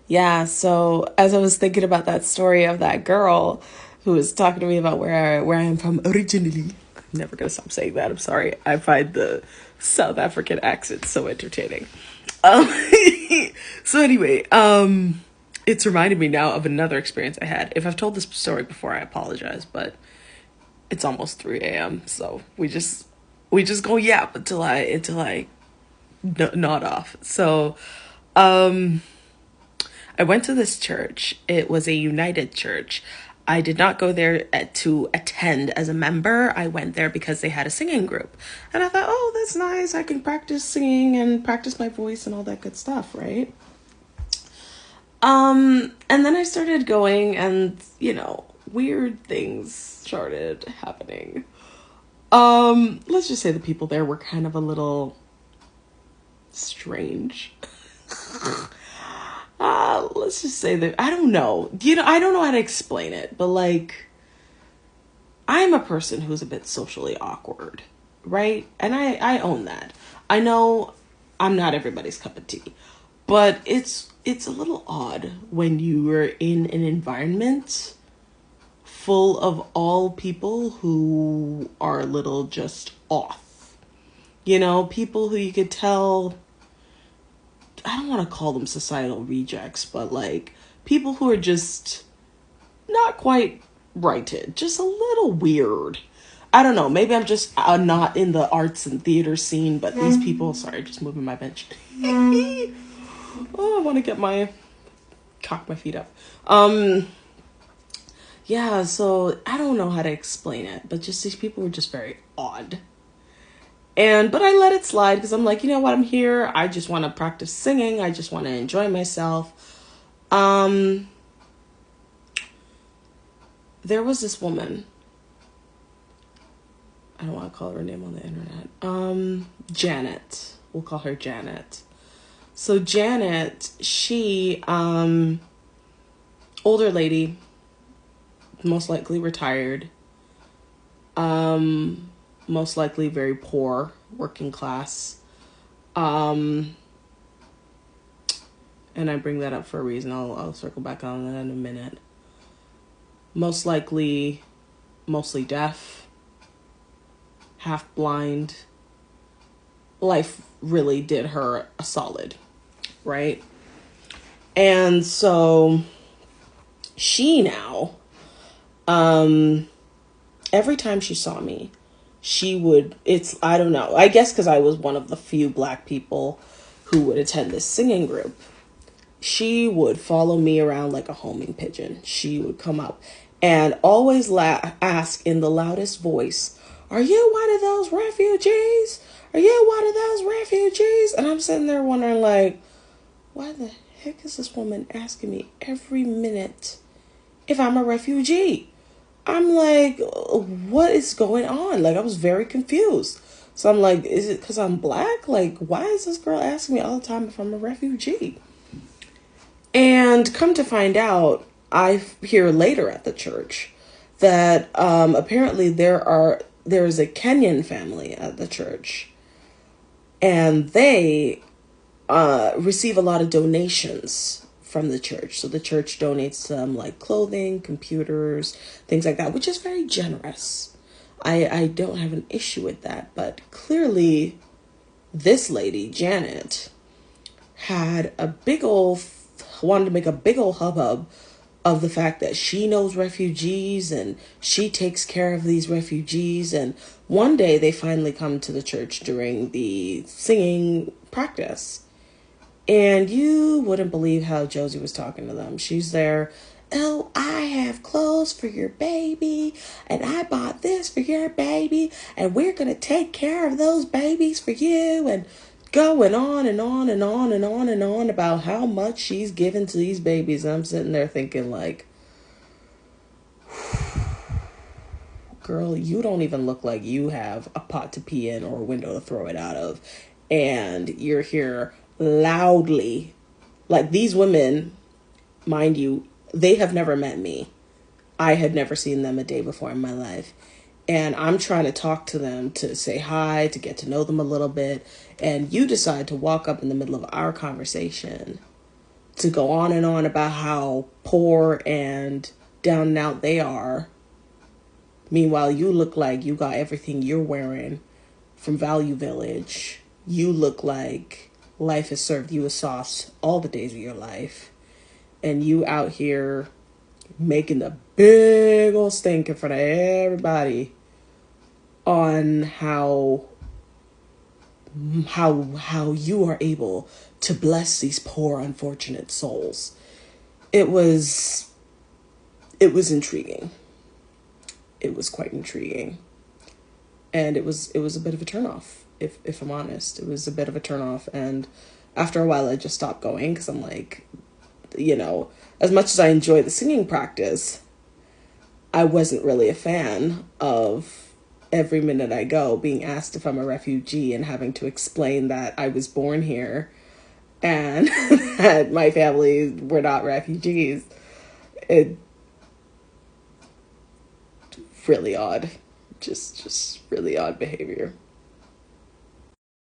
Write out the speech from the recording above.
Yeah, so as I was thinking about that story of that girl who was talking to me about where I am from originally, I'm never gonna stop saying that. I'm sorry. I find the South African accent so entertaining. Um, so anyway, it's reminded me now of another experience I had. If I've told this story before, I apologize, but it's almost 3 a.m. So we just go yap until I nod off. So, um, I went to this church. It was a United church. I did not go there to attend as a member. I went there because they had a singing group. And I thought, oh, that's nice. I can practice singing and practice my voice and all that good stuff, right? And then I started going and, weird things started happening. Let's just say the people there were kind of a little strange. Let's just say that I don't know. I don't know how to explain it, but like I'm a person who's a bit socially awkward, right? And I own that. I know I'm not everybody's cup of tea, but it's a little odd when you are in an environment full of all people who are a little just off. People who you could tell, I don't want to call them societal rejects, but like people who are just not quite righted, just a little weird. I don't know. Maybe I'm just not in the arts and theater scene, but these people, sorry, just moving my bench. Oh, I want to cock my feet up. Yeah, so I don't know how to explain it, but just these people were just very odd. But I let it slide because I'm like, you know what, I'm here. I just want to practice singing. I just want to enjoy myself. Um, there was this woman. I don't want to call her name on the internet. Janet. We'll call her Janet. So Janet, she, older lady, most likely retired, most likely very poor, working class. And I bring that up for a reason. I'll circle back on that in a minute. Most likely, mostly deaf, half blind. Life really did her a solid, right? And so she now, every time she saw me, I don't know, I guess because I was one of the few black people who would attend this singing group. She would follow me around like a homing pigeon. She would come up and always ask in the loudest voice, "Are you one of those refugees? Are you one of those refugees?" And I'm sitting there wondering, like, why the heck is this woman asking me every minute if I'm a refugee? I'm like, what is going on? Like, I was very confused. So I'm like, is it because I'm black? Like, why is this girl asking me all the time if I'm a refugee? And come to find out, I hear later at the church that apparently there is a Kenyan family at the church, and they receive a lot of donations from the church. So the church donates them like clothing, computers, things like that, which is very generous. I don't have an issue with that, but clearly this lady, Janet, had wanted to make a big old hubbub of the fact that she knows refugees and she takes care of these refugees. And one day they finally come to the church during the singing practice. And you wouldn't believe how Josie was talking to them. She's there. "Oh, I have clothes for your baby, and I bought this for your baby, and we're going to take care of those babies for you," and going on and on and on and on and on about how much she's given to these babies. And I'm sitting there thinking, like, girl, you don't even look like you have a pot to pee in or a window to throw it out of. And you're here loudly. Like, these women, mind you, they have never met me. I had never seen them a day before in my life. And I'm trying to talk to them, to say hi, to get to know them a little bit. And you decide to walk up in the middle of our conversation to go on and on about how poor and down and out they are. Meanwhile, you look like you got everything you're wearing from Value Village. You look like life has served you a sauce all the days of your life. And you out here making the big old stink in front of everybody on how you are able to bless these poor unfortunate souls. It was intriguing. It was quite intriguing. And it was a bit of a turnoff, if I'm honest. It was a bit of a turnoff, and after a while I just stopped going because I'm like, as much as I enjoy the singing practice, I wasn't really a fan of every minute I go being asked if I'm a refugee and having to explain that I was born here and that my family were not refugees. It really odd. Just really odd behavior.